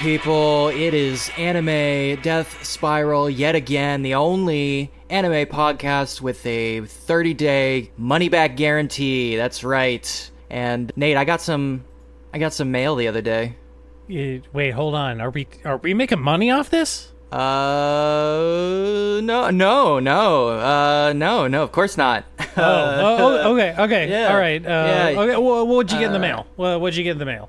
people, it is Anime Death Spiral yet again, the only anime podcast with a 30-day money-back guarantee. That's right. And Nate, I got some mail the other day. Wait, hold on. Are we making money off this? No, of course not. Okay. Yeah. All right. Yeah. Okay. Well, what'd you get in the mail? What'd you get in the mail?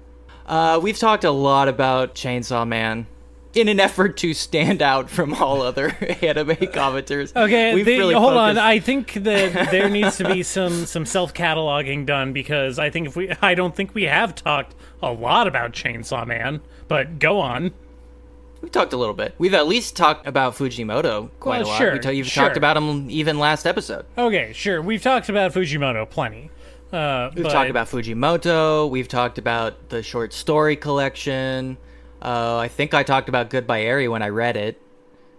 We've talked a lot about Chainsaw Man in an effort to stand out from all other anime commenters. Okay, hold on. I think that there needs to be some self-cataloging done because I don't think we have talked a lot about Chainsaw Man, but go on. We've talked a little bit. We've at least talked about Fujimoto quite a lot. Sure, You've talked about him even last episode. Okay, sure. We've talked about Fujimoto plenty. We've talked about Fujimoto. We've talked about the short story collection. I think I talked about Goodbye Eri when I read it.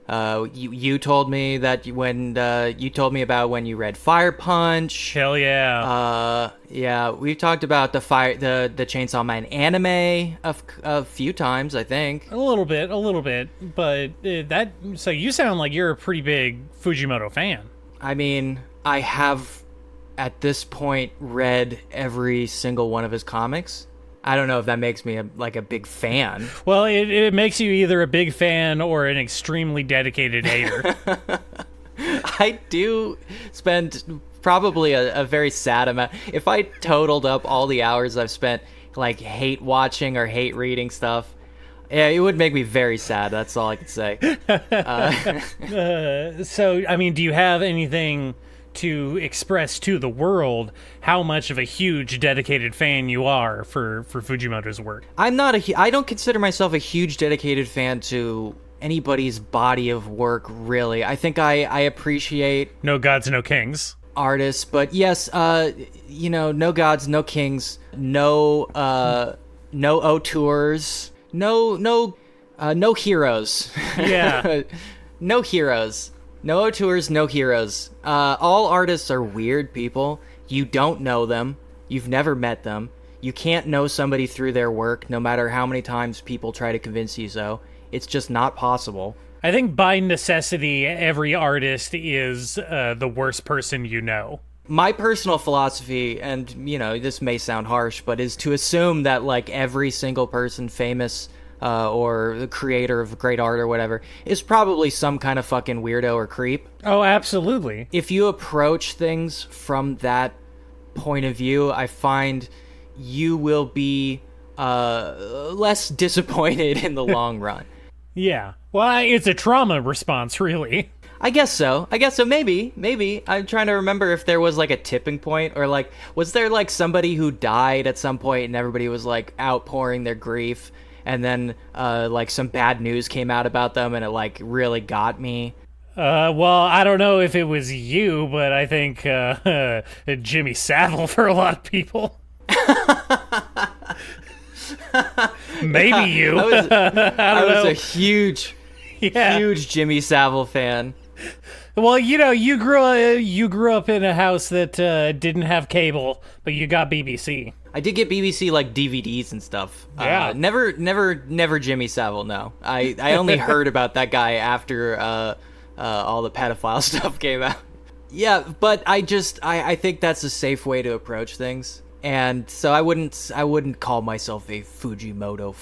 You told me that when you told me about when you read Fire Punch. Hell yeah. Yeah, we've talked about the Chainsaw Man anime a few times, I think. A little bit, but so you sound like you're a pretty big Fujimoto fan. I mean, I have at this point read every single one of his comics. I don't know if that makes me a big fan. Well, it makes you either a big fan or an extremely dedicated hater. I do spend probably a very sad amount. If I totaled up all the hours I've spent hate watching or hate reading stuff, yeah, it would make me very sad. That's all I could say. So, I mean, do you have anything to express to the world how much of a huge dedicated fan you are for Fujimoto's work? I don't consider myself a huge dedicated fan to anybody's body of work, really. I think I appreciate No Gods, No Kings artists, but yes, no gods, no kings, no auteurs, no heroes. Yeah. No heroes. No auteurs, no heroes. All artists are weird people. You don't know them. You've never met them. You can't know somebody through their work, no matter how many times people try to convince you so. It's just not possible. I think by necessity, every artist is the worst person you know. My personal philosophy, and, this may sound harsh, but is to assume that, every single person famous or the creator of great art or whatever, is probably some kind of fucking weirdo or creep. Oh, absolutely. If you approach things from that point of view, I find you will be less disappointed in the long run. Yeah. Well, it's a trauma response, really. I guess so. Maybe. I'm trying to remember if there was a tipping point or was there somebody who died at some point and everybody was outpouring their grief. And then, some bad news came out about them, and it, really got me. Well, I don't know if it was you, but I think Jimmy Savile for a lot of people. Maybe you. I was a huge Jimmy Savile fan. Well, you grew up in a house that didn't have cable, but you got BBC. I did get BBC DVDs and stuff. Yeah. Never Jimmy Savile. No, I only heard about that guy after all the pedophile stuff came out. Yeah, but I think that's a safe way to approach things, and so I wouldn't call myself a Fujimoto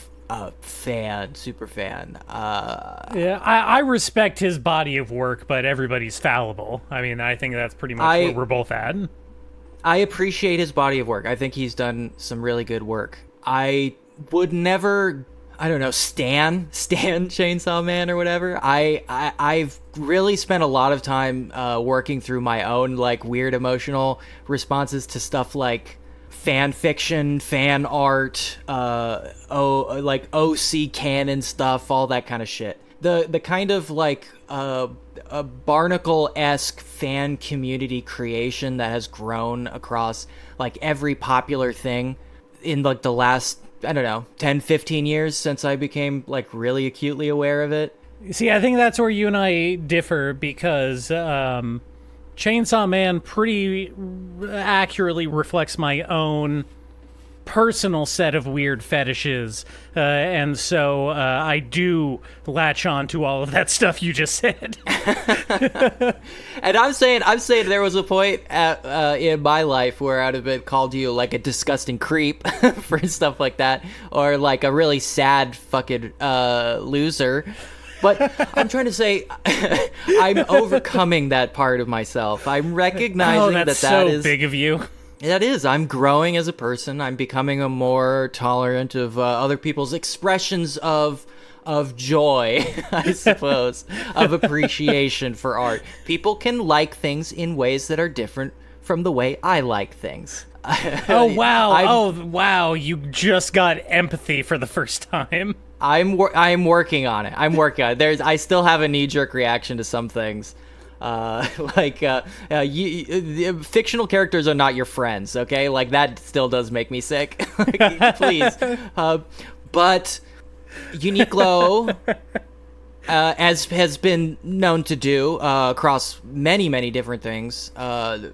super fan. Yeah, I respect his body of work, but everybody's fallible. I mean, I think that's pretty much where we're both at. I appreciate his body of work. I think he's done some really good work. I would never, stan Chainsaw Man or whatever. I've really spent a lot of time working through my own weird emotional responses to stuff like fan fiction, fan art, OC canon stuff, all that kind of shit. The kind of a Barnacle-esque fan community creation that has grown across every popular thing in the last, 10, 15 years since I became really acutely aware of it. See, I think that's where you and I differ because Chainsaw Man pretty accurately reflects my own personal set of weird fetishes, and so I do latch on to all of that stuff you just said. And I'm saying there was a point in my life where I'd have been called you like a disgusting creep for stuff like that, or like a really sad fucking loser. But I'm trying to say, I'm overcoming that part of myself. I'm recognizing that's that so is big of you. That is. I'm growing as a person. I'm becoming a more tolerant of other people's expressions of joy, I suppose, of appreciation for art. People can like things in ways that are different from the way I like things. Oh, wow. Wow. You just got empathy for the first time. I'm working on it. I still have a knee-jerk reaction to some things. Fictional characters are not your friends, okay? Like, that still does make me sick. Please. But Uniqlo, as has been known to do across many, many different things, I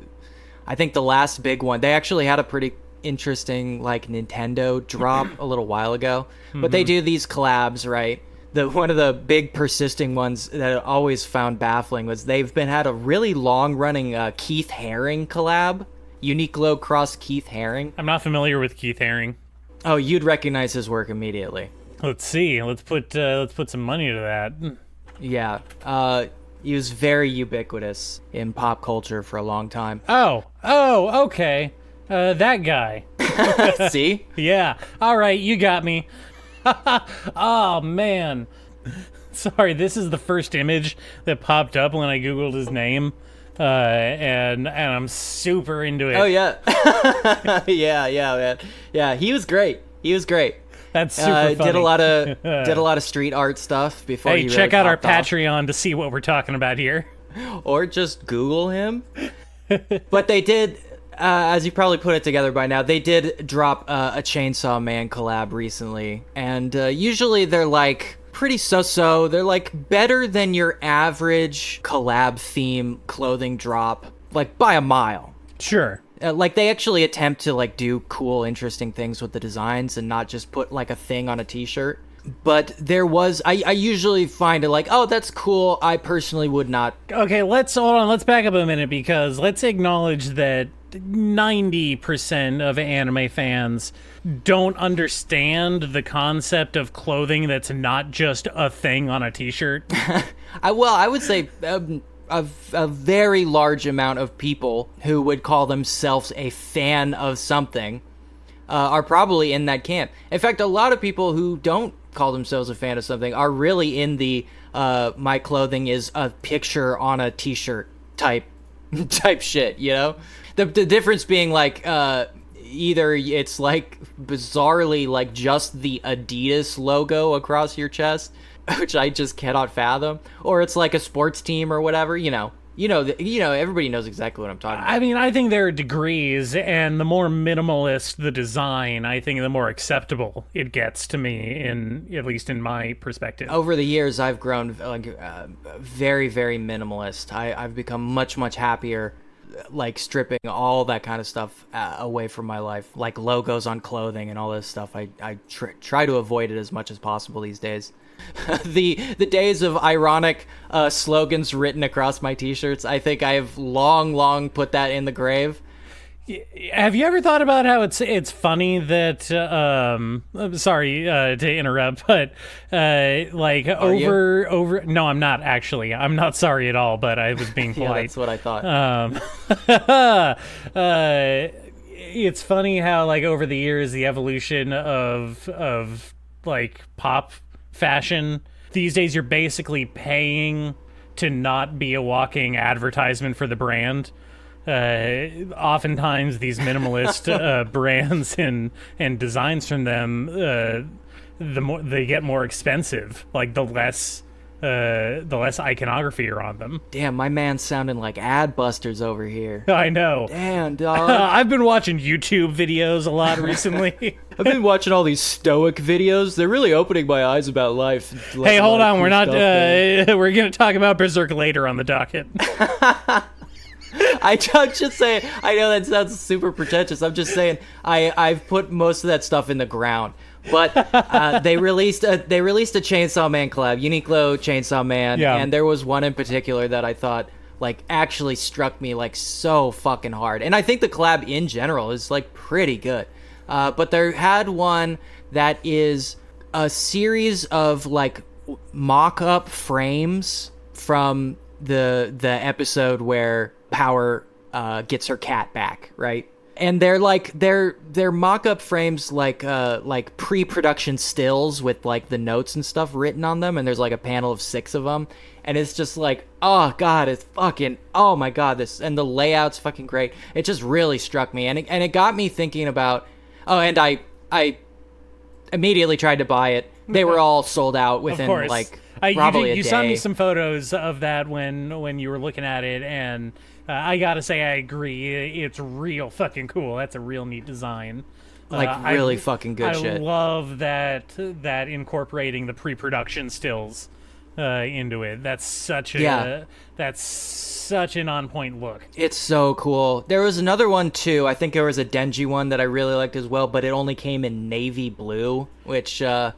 think the last big one, they actually had a pretty interesting, like, Nintendo drop a little while ago. But they do these collabs, right? One of the big persisting ones that I always found baffling was they've had a really long-running Keith Haring collab. Uniqlo cross Keith Haring. I'm not familiar with Keith Haring. Oh, you'd recognize his work immediately. Let's see. Let's put some money to that. Yeah. He was very ubiquitous in pop culture for a long time. Oh, okay. That guy. See? Yeah. All right, you got me. Oh, man. Sorry, this is the first image that popped up when I Googled his name. And I'm super into it. Oh, yeah. yeah, man. Yeah, he was great. That's super funny. Did a lot of street art stuff before he really check out our popped off. Patreon to see what we're talking about here. Or just Google him. But they did, as you probably put it together by now, they did drop a Chainsaw Man collab recently. And usually they're like pretty so-so. They're like better than your average collab theme clothing drop, like by a mile. Sure. Like they actually attempt to like do cool, interesting things with the designs and not just put like a thing on a t-shirt. But there was, I usually find it like, oh, that's cool. I personally would not. Okay, let's back up a minute, because let's acknowledge that 90% of anime fans don't understand the concept of clothing that's not just a thing on a t-shirt. I would say a very large amount of people who would call themselves a fan of something are probably in that camp. In fact, a lot of people who don't call themselves a fan of something are really in the my clothing is a picture on a t-shirt type shit, you know? The difference being like either it's like bizarrely like just the Adidas logo across your chest, which I just cannot fathom, or it's like a sports team or whatever, you know, everybody knows exactly what I'm talking about. I mean, I think there are degrees, and the more minimalist the design, I think the more acceptable it gets to me, at least in my perspective. Over the years, I've grown like very, very minimalist. I've become much, much happier, like stripping all that kind of stuff away from my life, like logos on clothing and all this stuff. I try to avoid it as much as possible these days. the days of ironic slogans written across my t-shirts, I think I have long put that in the grave. Have you ever thought about how it's funny that I'm sorry to interrupt, but like over no, I'm not actually. I'm not sorry at all, but I was being polite. Yeah, that's what I thought. It's funny how like over the years the evolution of like pop fashion, these days you're basically paying to not be a walking advertisement for the brand. Oftentimes these minimalist brands and designs from them, the more they get more expensive, like the less iconography are on them. Damn, my man's sounding like ad busters over here. I know. Damn, dog. I've been watching YouTube videos a lot recently. I've been watching all these stoic videos. They're really opening my eyes about life. Hey, hold on. We're not. We're going to talk about Berserk later on the docket. I'm just saying. I know that sounds super pretentious. I'm just saying. I've put most of that stuff in the ground. But they released a Chainsaw Man collab, Uniqlo Chainsaw Man, and there was one in particular that I thought like actually struck me like so fucking hard. And I think the collab in general is like pretty good. But there had one that is a series of like mock-up frames from the episode where Power gets her cat back, right? And they're like they're mock-up frames like pre-production stills with like the notes and stuff written on them, and there's like a panel of 6 of them, and it's just like, oh god, it's fucking, oh my god, this, and the layout's fucking great. It just really struck me, and it got me thinking about, and I immediately tried to buy it. They were all sold out within like probably a day. You saw me some photos of that when you were looking at it, and I gotta say I agree. It's real fucking cool. That's a real neat design. Like really fucking good shit. I love that incorporating the pre-production stills into it. That's such an on-point look. It's so cool. There was another one too. I think there was a Denji one that I really liked as well, but it only came in navy blue, which not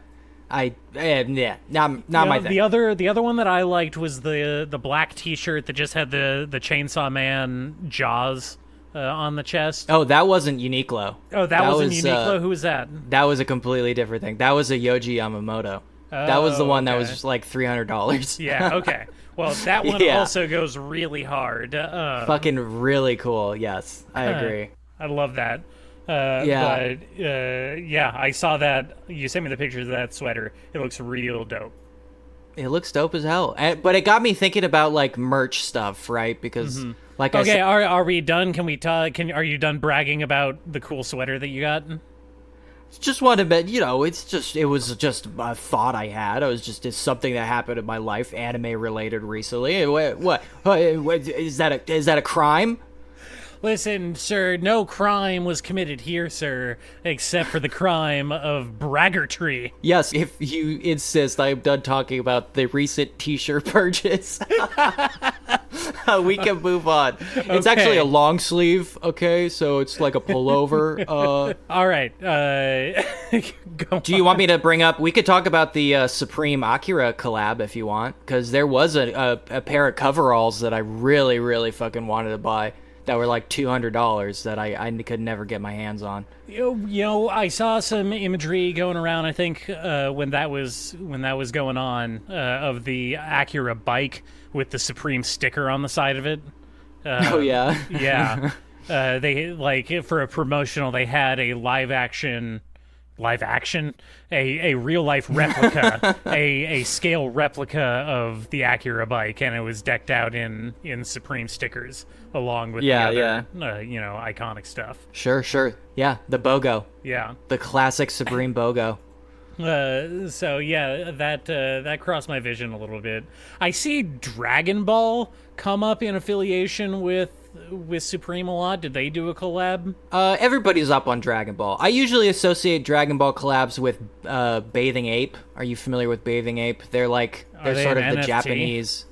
my thing. The other one that I liked was the black T-shirt that just had the Chainsaw Man Jaws on the chest. Oh, that wasn't Uniqlo. Oh, that wasn't Uniqlo. Who was that? That was a completely different thing. That was a Yoji Yamamoto. That was the one that was just like $300. Yeah, okay. Well, that one also goes really hard. Fucking really cool. Yes, I agree. I love that. But I saw that. You sent me the pictures of that sweater. It looks real dope. It looks dope as hell. But it got me thinking about like merch stuff, right? Because like I said, are we done? Can we talk? Are you done bragging about the cool sweater that you got? Just wanted to, it was just a thought I had. It's something that happened in my life, anime related recently. What is that a crime? Listen, sir, no crime was committed here, sir, except for the crime of braggartry. Yes, if you insist, I am done talking about the recent t-shirt purchase. We can move on. Okay. It's actually a long sleeve, okay? So it's like a pullover. All right. Do you want me to bring up... We could talk about the Supreme Akira collab if you want, because there was a pair of coveralls that I really, really fucking wanted to buy. That were like $200 that I could never get my hands on. I saw some imagery going around. I think when that was going on of the Acura bike with the Supreme sticker on the side of it. Oh yeah, yeah. They like for a promotional. They had a live action, a real life replica, a scale replica of the Acura bike, and it was decked out in Supreme stickers along with the other, iconic stuff. Sure. Yeah, the BOGO. Yeah. The classic Supreme BOGO. So yeah, that crossed my vision a little bit. I see Dragon Ball come up in affiliation with Supreme a lot. Did they do a collab? Everybody's up on Dragon Ball. I usually associate Dragon Ball collabs with Bathing Ape. Are you familiar with Bathing Ape? They're sort of the NFT? Japanese.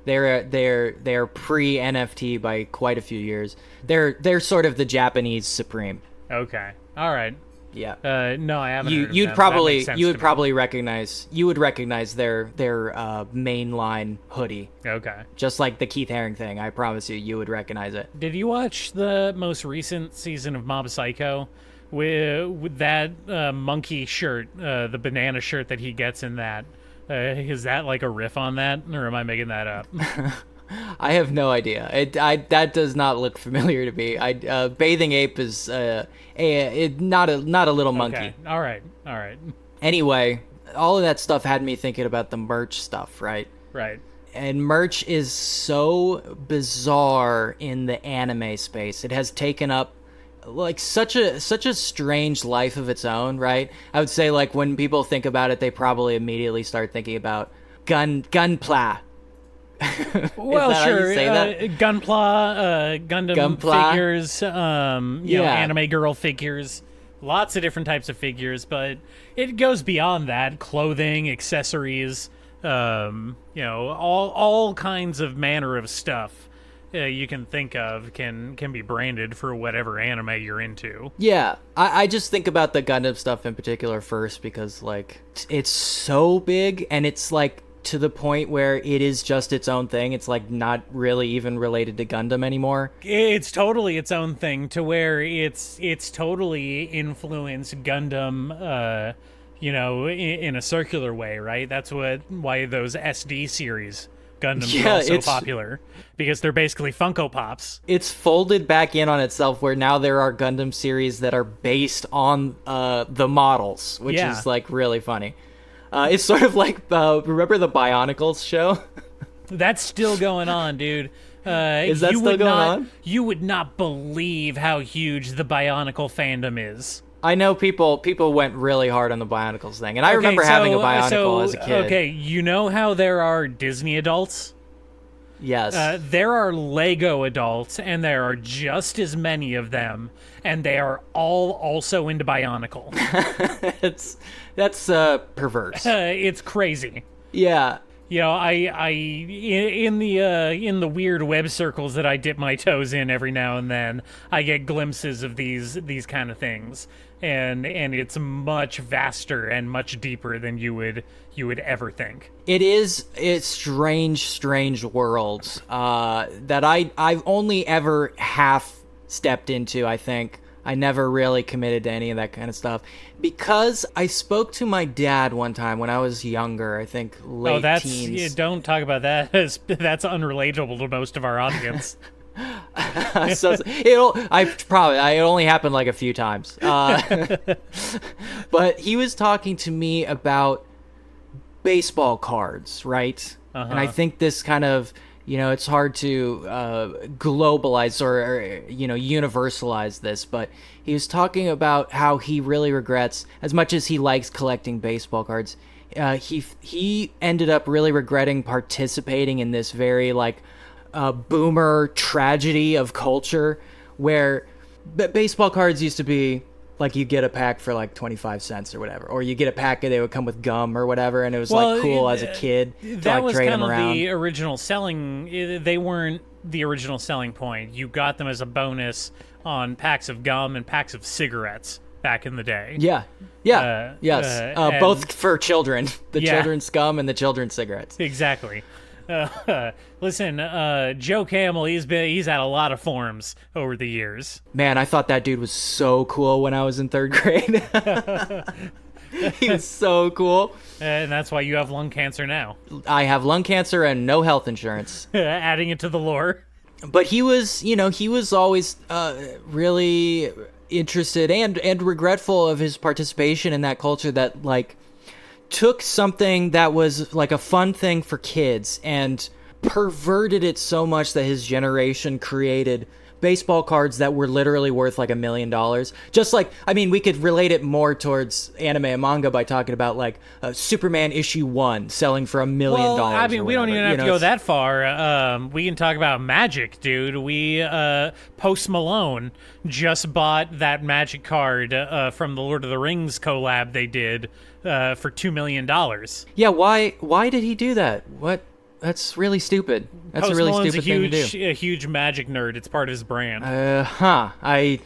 They're pre-NFT by quite a few years. They're sort of the Japanese Supreme. Okay. All right. Yeah. No, I haven't. You would probably recognize their mainline hoodie. Okay. Just like the Keith Haring thing. I promise you would recognize it. Did you watch the most recent season of Mob Psycho with that monkey shirt, the banana shirt that he gets in that? Is that like a riff on that, or am I making that up? I have no idea. That does not look familiar to me. Bathing Ape is not a little monkey. Okay. All right. Anyway, all of that stuff had me thinking about the merch stuff, right? Right. And merch is so bizarre in the anime space. It has taken up like such a strange life of its own, right? I would say like when people think about it, they probably immediately start thinking about Gunpla. Well, sure. Gunpla, Gundam figures, anime girl figures, lots of different types of figures, but it goes beyond that. Clothing, accessories, all kinds of manner of stuff you can think of can be branded for whatever anime you're into. Yeah, I just think about the Gundam stuff in particular first because, like, it's so big and it's, like, to the point where it is just its own thing. It's, like, not really even related to Gundam anymore. It's totally its own thing to where it's totally influenced Gundam, in a circular way, right? That's why those SD series Gundams are all so popular, because they're basically Funko Pops. It's folded back in on itself where now there are Gundam series that are based on the models, which is, like, really funny. It's sort of like, remember the Bionicles show? That's still going on, dude. Is that still going on? You would not believe how huge the Bionicle fandom is. I know people went really hard on the Bionicles thing, and I remember having a Bionicle as a kid. Okay, you know how there are Disney adults? Yes. There are Lego adults, and there are just as many of them, and they are all also into Bionicle. That's perverse. It's crazy. Yeah. You know, in the weird web circles that I dip my toes in every now and then, I get glimpses of these kind of things, and it's much vaster and much deeper than you would ever think. It's strange worlds that I've only ever half stepped into. I think I never really committed to any of that kind of stuff because I spoke to my dad one time when I was younger. I think late teens. Don't talk about that. That's unrelatable to most of our audience. So it only happened like a few times. But he was talking to me about baseball cards, right? Uh-huh. And I think this kind of, it's hard to globalize or universalize this, but he was talking about how he really regrets, as much as he likes collecting baseball cards, he ended up really regretting participating in this very, like, boomer tragedy of culture where baseball cards used to be like you get a pack for like 25 cents or whatever, or you get a pack and they would come with gum or whatever, and it was like cool as a kid to that like trade them around. That was kind of the original selling. They weren't the original selling point. You got them as a bonus on packs of gum and packs of cigarettes back in the day. Yes. Both for children, the children's gum and the children's cigarettes. Exactly. Listen, Joe Camel, he's had a lot of forms over the years. Man, I thought that dude was so cool when I was in 3rd grade. He was so cool. And that's why you have lung cancer now. I have lung cancer and no health insurance. Adding it to the lore. But he was always really interested and regretful of his participation in that culture that, like, took something that was like a fun thing for kids and perverted it so much that his generation created baseball cards that were literally worth like $1 million. Just like, I mean, we could relate it more towards anime and manga by talking about like Superman issue 1 selling for $1 million. Well, I mean, we don't even have to go that far. We can talk about Magic, dude. Post Malone just bought that Magic card from the Lord of the Rings collab they did for $2 million. Yeah, why did he do that? What? That's really stupid. That's Post a really Malone's stupid thing to do. A huge Magic nerd. It's part of his brand. I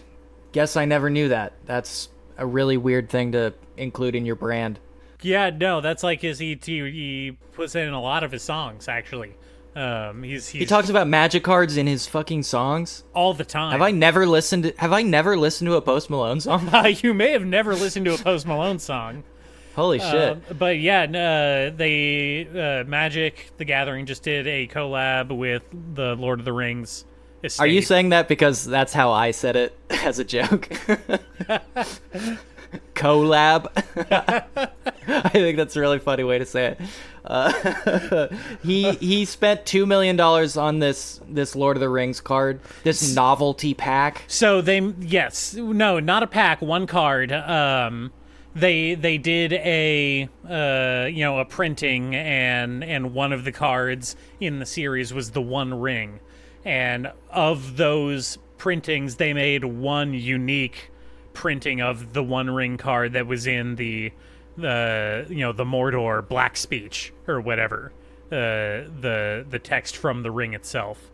guess I never knew that. That's a really weird thing to include in your brand. Yeah, no, that's like he puts it in a lot of his songs, actually. He talks about Magic cards in his fucking songs all the time. Have I never listened to a Post Malone song? You may have never listened to a Post Malone song. Holy shit. But yeah, Magic the Gathering just did a collab with the Lord of the Rings estate. Are you saying that because that's how I said it as a joke? Collab? I think that's a really funny way to say it. He spent $2 million on this Lord of the Rings card, this novelty pack. So not a pack, one card. They did a printing, and one of the cards in the series was the One Ring, and of those printings, they made one unique printing of the One Ring card that was in the Mordor Black Speech or whatever, the text from the ring itself.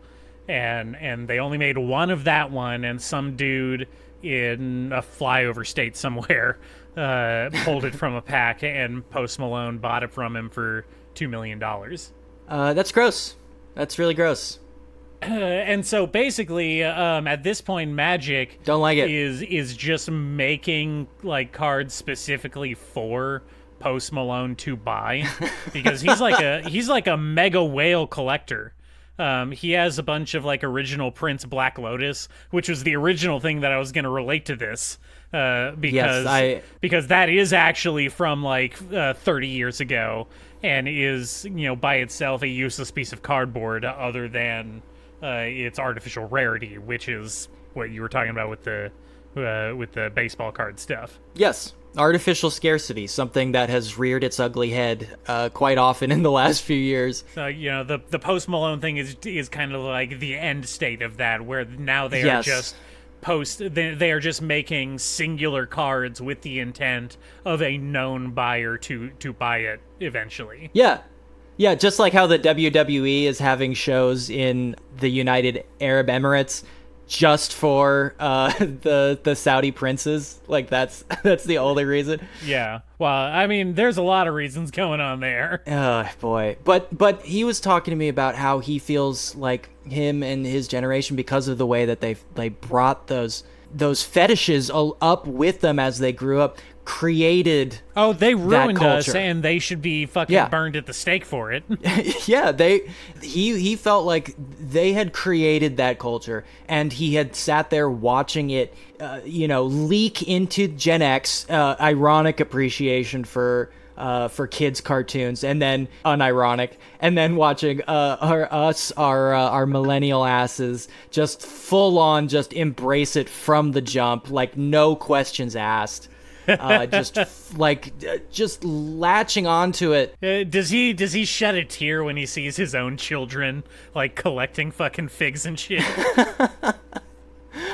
and they only made one of that one, and some dude in a flyover state somewhere pulled it from a pack, and Post Malone bought it from him for $2 million. That's gross. That's really gross. And so basically, at this point, Magic Don't like it. is just making like cards specifically for Post Malone to buy, because he's like a mega whale collector. He has a bunch of like original Prince Black Lotus, which was the original thing that I was going to relate to this, because that is actually from like 30 years ago, and is, you know, by itself a useless piece of cardboard other than its artificial rarity, which is what you were talking about with the baseball card stuff. Yes. Artificial scarcity, something that has reared its ugly head quite often in the last few years. So, you know, the Post Malone thing is kind of like the end state of that, where now they are just they are just making singular cards with the intent of a known buyer to buy it eventually. Yeah. Yeah, just like how the WWE is having shows in the United Arab Emirates just for the Saudi princes. Like, that's the only reason. Yeah. Well, I mean, there's a lot of reasons going on there. Oh, boy. But he was talking to me about how he feels like him and his generation, because of the way that they brought those fetishes up with them as they grew up, created they ruined us, culture. And they should be fucking burned at the stake for it. Yeah, he felt like they had created that culture, and he had sat there watching it leak into Gen X, ironic appreciation for kids cartoons, and then unironic, and then watching our millennial asses just full on just embrace it from the jump, like no questions asked. Just latching onto it. Does he shed a tear when he sees his own children like collecting fucking figs and shit?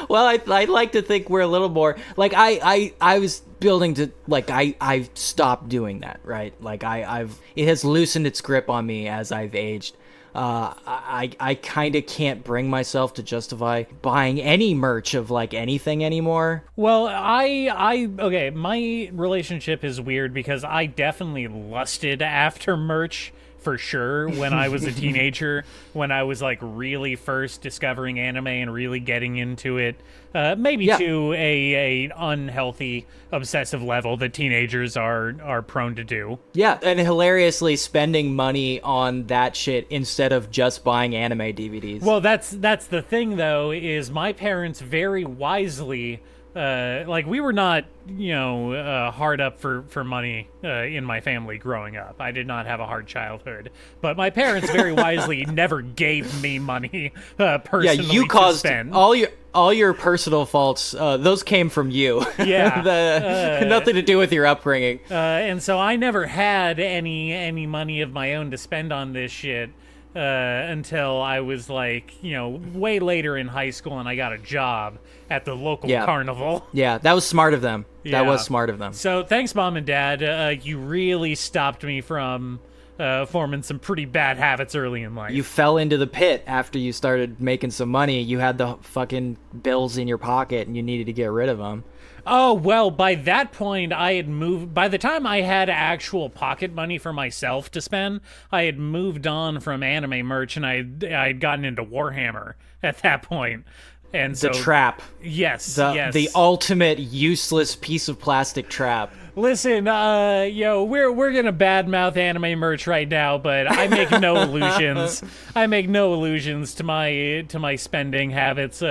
Well, I like to think we're a little more like I was building to like I've stopped doing that, right? Like it has loosened its grip on me as I've aged. I kind of can't bring myself to justify buying any merch of like anything anymore. Well, okay, my relationship is weird because I definitely lusted after merch for sure when I was a teenager, when I was like really first discovering anime and really getting into it, maybe to a unhealthy obsessive level that teenagers are prone to do. Yeah, and hilariously spending money on that shit instead of just buying anime DVDs. Well, that's the thing though, is my parents very wisely like we were not, hard up for money in my family growing up. I did not have a hard childhood, but my parents very wisely never gave me money personally. Yeah, you caused to spend. all your personal faults. Those came from you. Yeah, nothing to do with your upbringing. And so I never had any money of my own to spend on this shit. Until I was like, way later in high school, and I got a job at the local carnival. Yeah, that was smart of them. Yeah. That was smart of them. So thanks, Mom and Dad. You really stopped me from forming some pretty bad habits early in life. You fell into the pit after you started making some money. You had the fucking bills in your pocket, and you needed to get rid of them. Oh, well, by that point, I had moved. By the time I had actual pocket money for myself to spend, I had moved on from anime merch, and I had gotten into Warhammer at that point. And so, the trap. Yes, the ultimate useless piece of plastic trap. Listen, we're gonna badmouth anime merch right now, but I make no illusions. I make no illusions to my spending habits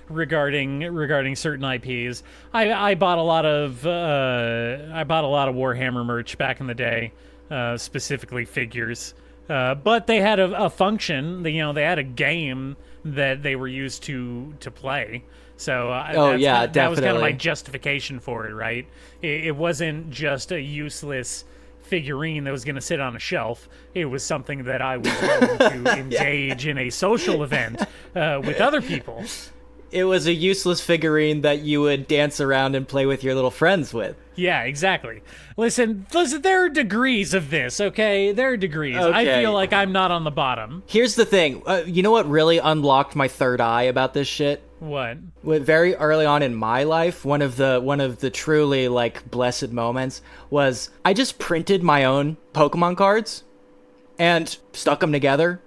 regarding certain IPs. I bought a lot of Warhammer merch back in the day, specifically figures. But they had a function. They had a game that they were used to play. So that was kind of my justification for it, right? It wasn't just a useless figurine that was going to sit on a shelf. It was something that I was going to engage in a social event with other people. It was a useless figurine that you would dance around and play with your little friends with. Yeah, exactly. Listen, there are degrees of this, okay? There are degrees. I Okay. feel like I'm not on the bottom. Here's the thing. You know what really unlocked my third eye about this shit? What? Very early on in my life, one of the truly like blessed moments was I just printed my own Pokemon cards and stuck them together.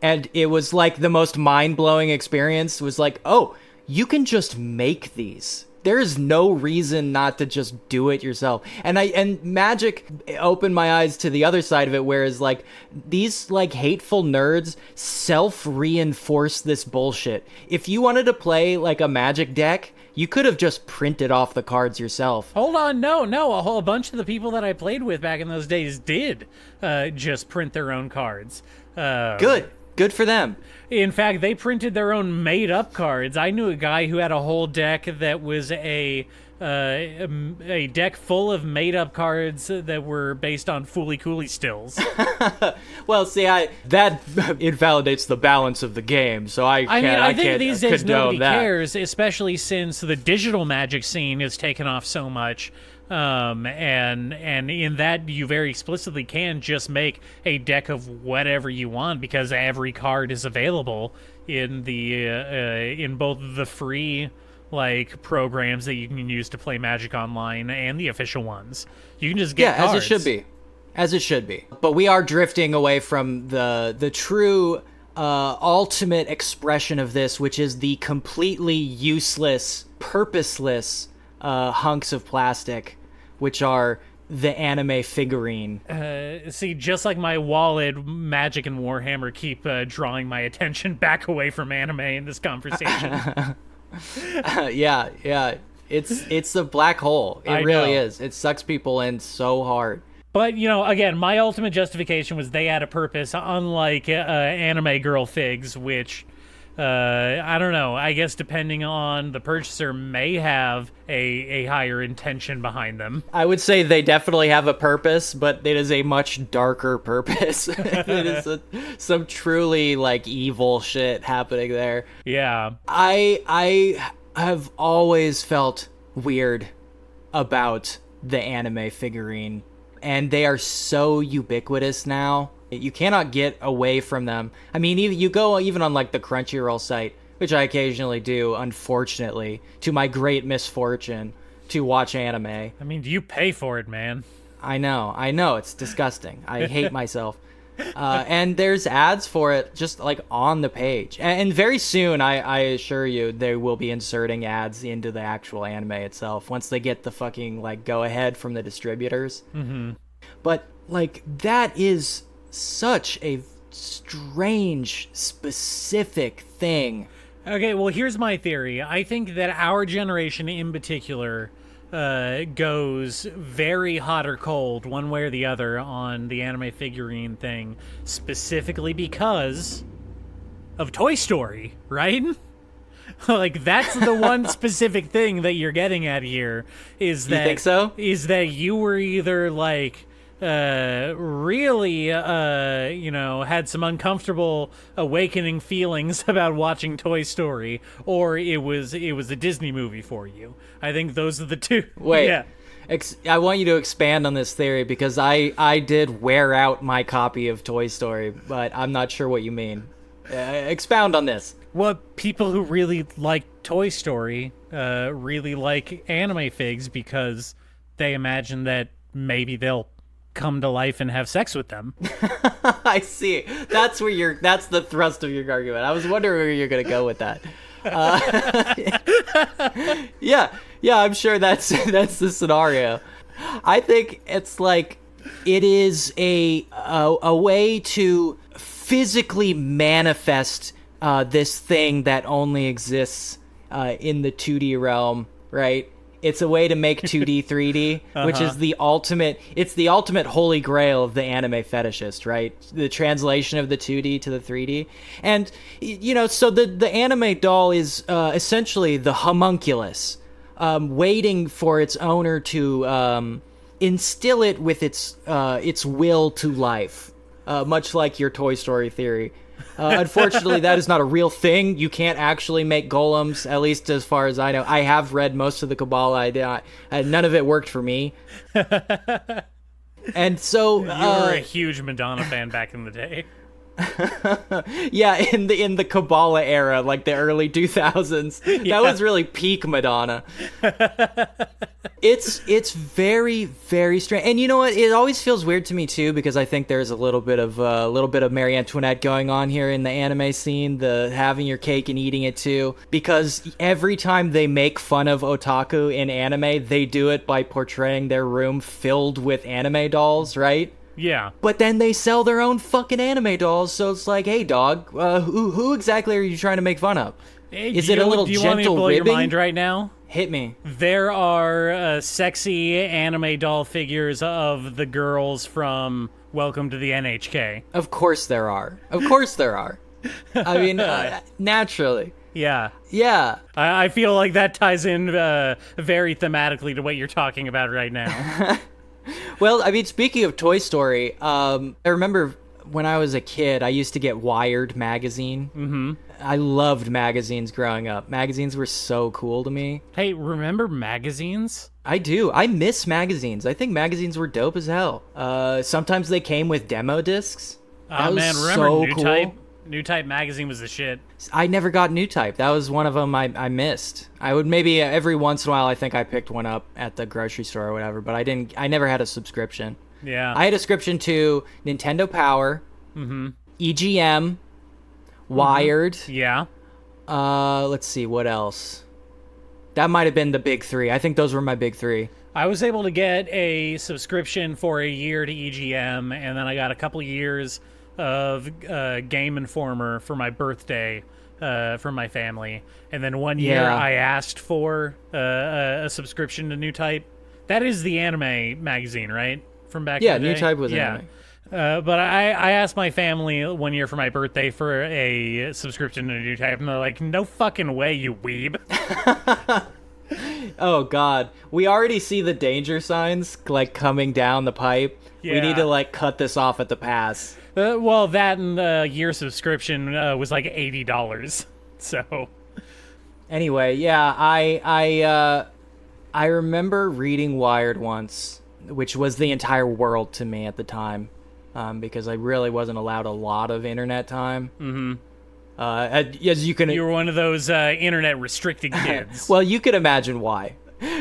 And it was like the most mind-blowing experience. It was like, oh, you can just make these. There is no reason not to just do it yourself. And Magic opened my eyes to the other side of it, whereas like these like hateful nerds self-reinforce this bullshit. If you wanted to play like a Magic deck, you could have just printed off the cards yourself. Hold on, no. A whole bunch of the people that I played with back in those days did just print their own cards. Good for them. In fact, they printed their own made-up cards. I knew a guy who had a whole deck that was a deck full of made-up cards that were based on Fooly Cooly stills. Well, see, that invalidates the balance of the game, so I think these days condone nobody that. cares, especially since the digital Magic scene has taken off so much. And in that you very explicitly can just make a deck of whatever you want because every card is available in the in both the free like programs that you can use to play Magic Online and the official ones. You can just get cards. As it should be. But we are drifting away from the true ultimate expression of this, which is the completely useless, purposeless hunks of plastic, which are the anime figurine. See, just like my wallet, Magic and Warhammer keep drawing my attention back away from anime in this conversation. Yeah. It's a black hole. It really is. It sucks people in so hard. But, you know, again, my ultimate justification was they had a purpose, unlike anime girl figs, which, I don't know, I guess depending on the purchaser may have a higher intention behind them. I would say they definitely have a purpose, but it is a much darker purpose. It is some truly, like, evil shit happening there. Yeah. I have always felt weird about the anime figurine, and they are so ubiquitous now. You cannot get away from them. I mean, you go even on like the Crunchyroll site, which I occasionally do, unfortunately, to my great misfortune, to watch anime. I mean, do you pay for it, man? I know, it's disgusting. I hate myself. And there's ads for it just like on the page. And very soon, I assure you, they will be inserting ads into the actual anime itself once they get the fucking like go ahead from the distributors. Mm-hmm. But like that is such a strange, specific thing. Okay, well, here's my theory. I think that our generation in particular goes very hot or cold, one way or the other, on the anime figurine thing, specifically because of Toy Story, right? Like, that's the one specific thing that you're getting at here, is that... You think so? Is that you were either, like... really, had some uncomfortable awakening feelings about watching Toy Story, or it was a Disney movie for you. I think those are the two. Wait, yeah. I want you to expand on this theory because I did wear out my copy of Toy Story, but I'm not sure what you mean. Expound on this. Well, people who really like Toy Story really like anime figs because they imagine that maybe they'll come to life and have sex with them. I see. That's the thrust of your argument. I was wondering where you're going to go with that. Yeah, I'm sure that's the scenario. I think it's like it is a way to physically manifest this thing that only exists in the 2D realm, right? It's a way to make 2D 3D, which is the ultimate holy grail of the anime fetishist, right? The translation of the 2D to the 3D. And, so the anime doll is essentially the homunculus, waiting for its owner to instill it with its will to life, much like your Toy Story theory. Unfortunately, that is not a real thing. You can't actually make golems, at least as far as I know. I have read most of the Kabbalah. None of it worked for me. And so You were a huge Madonna fan back in the day. yeah, in the Kabbalah era, like the early 2000s, Yeah. that was really peak Madonna. It's very, very strange, and you know what? It always feels weird to me too, because I think there's a little bit of Marie Antoinette going on here in the anime scene, the having your cake and eating it too. Because every time they make fun of otaku in anime, they do it by portraying their room filled with anime dolls, right? Yeah. But then they sell their own fucking anime dolls, so it's like, hey, dog, who exactly are you trying to make fun of? Is it a little do you gentle want me to blow ribbing? your mind right now? Hit me. There are sexy anime doll figures of the girls from Welcome to the NHK. Of course there are. Of course there are. I mean, naturally. Yeah. Yeah. I feel like that ties in very thematically to what you're talking about right now. Well, I mean, speaking of Toy Story, I remember when I was a kid, I used to get Wired magazine. Mm-hmm. I loved magazines growing up. Magazines were so cool to me. Hey, remember magazines? I do. I miss magazines. I think magazines were dope as hell. Sometimes they came with demo discs. That Oh was man, remember so New cool. Type? New Type magazine was the shit. I never got New Type. That was one of them I missed. I would maybe every once in a while, I think I picked one up at the grocery store or whatever, but I never had a subscription. Yeah. I had a subscription to Nintendo Power, EGM, Wired. Yeah. Let's see, what else? That might have been the big three. I think those were my big three. I was able to get a subscription for a year to EGM, and then I got a couple years of Game Informer for my birthday from my family. And then one year Yeah. I asked for a subscription to New Type. That is the anime magazine, right? From back Yeah, in the New day? Type was yeah. anime. But I asked my family one year for my birthday for a subscription to New Type, and they're like, no fucking way, you weeb. Oh god, we already see the danger signs like coming down the pipe. We Yeah. need to like cut this off at the pass. Well, that and the year subscription was like $80. So, Anyway, yeah, I remember reading Wired once, which was the entire world to me at the time, because I really wasn't allowed a lot of internet time. Mm-hmm. As you can, you were one of those internet restricted kids. well, you could imagine why.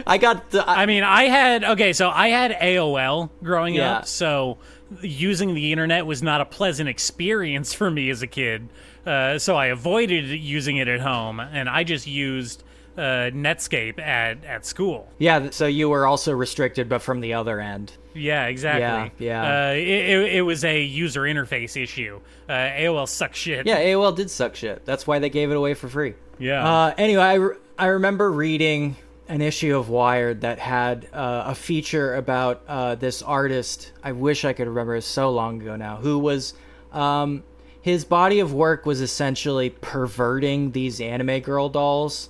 I got the. I mean, I had AOL growing Yeah. up, so using the internet was not a pleasant experience for me as a kid. So I avoided using it at home, and I just used Netscape at school. Yeah, so you were also restricted, but from the other end. Yeah, exactly. Yeah. It was a user interface issue. AOL sucks shit. Yeah, AOL did suck shit. That's why they gave it away for free. Yeah. Anyway, I remember reading an issue of Wired that had a feature about this artist. I wish I could remember, it so long ago now. Who was his body of work was essentially perverting these anime girl dolls.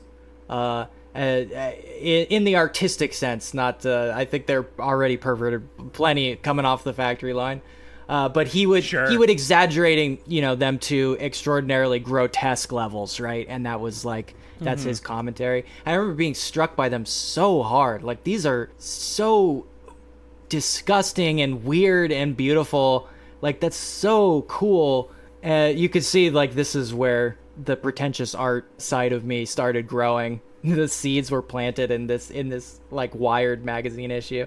In the artistic sense, not. I think they're already perverted, plenty coming off the factory line. But he would exaggerating, them to extraordinarily grotesque levels, right? And that was like that's his commentary. I remember being struck by them so hard. Like, these are so disgusting and weird and beautiful. Like, that's so cool. You could see like this is where the pretentious art side of me started growing. The seeds were planted in this like Wired magazine issue.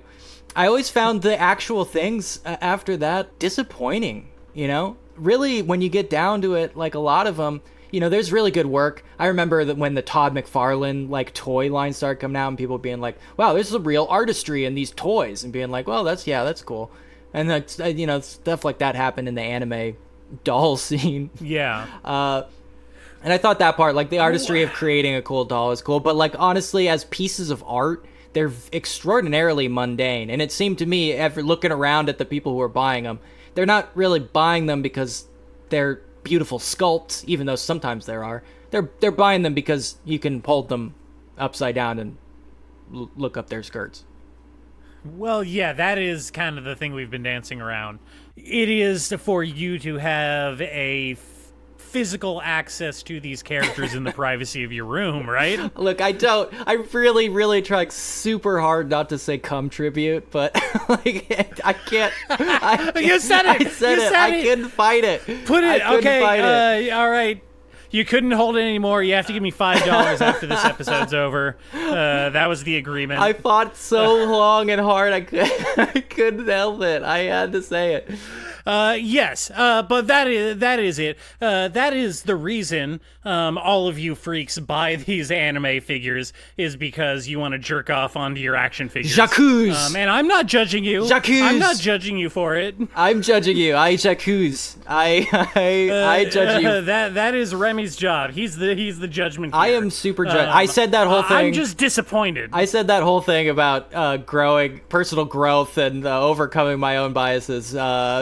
I always found the actual things after that disappointing, Really, when you get down to it, like a lot of them, there's really good work. I remember that when the Todd McFarlane like toy line started coming out and people being like, wow, there's some real artistry in these toys, and being like, well, that's cool. And that's, stuff like that happened in the anime doll scene. Yeah. And I thought that part, like the artistry of creating a cool doll is cool, but like honestly, as pieces of art, they're extraordinarily mundane. And it seemed to me, after looking around at the people who are buying them, they're not really buying them because they're beautiful sculpts, even though sometimes there are. They're buying them because you can hold them upside down and look up their skirts. Well, yeah, that is kind of the thing we've been dancing around. It is for you to have a physical access to these characters in the privacy of your room, right? Look, I really, really tried super hard not to say cum tribute, but like I can't. You said it. I said it. I couldn't fight it. Put it. I couldn't fight it. All right. You couldn't hold it anymore. You have to give me $5 after this episode's over. That was the agreement. I fought so long and hard. I couldn't help it. I had to say it. Yes, but that is it. That is the reason all of you freaks buy these anime figures, is because you want to jerk off onto your action figures. J'accuse! And I'm not judging you. J'accuse! I'm not judging you for it. I'm judging you. I j'accuse. I judge you. That is Remy's job. He's the judgment here. I am super judge. I said that whole thing. I'm just disappointed. I said that whole thing about growing, personal growth, and overcoming my own biases,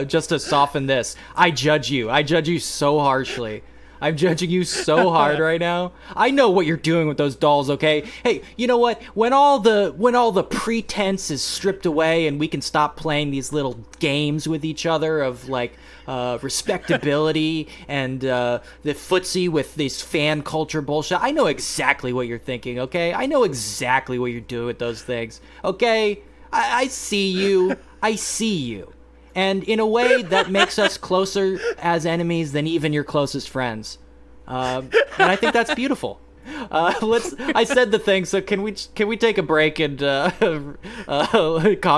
just to soften this. I judge you. I judge you so harshly. I'm judging you so hard right now. I know what you're doing with those dolls, okay? Hey, you know what? When all the pretense is stripped away and we can stop playing these little games with each other of like respectability and the footsie with this fan culture bullshit, I know exactly what you're thinking, okay? I know exactly what you're doing with those things, okay? I see you. I see you. And in a way that makes us closer as enemies than even your closest friends. And I think that's beautiful. I said the thing, so can we take a break and calm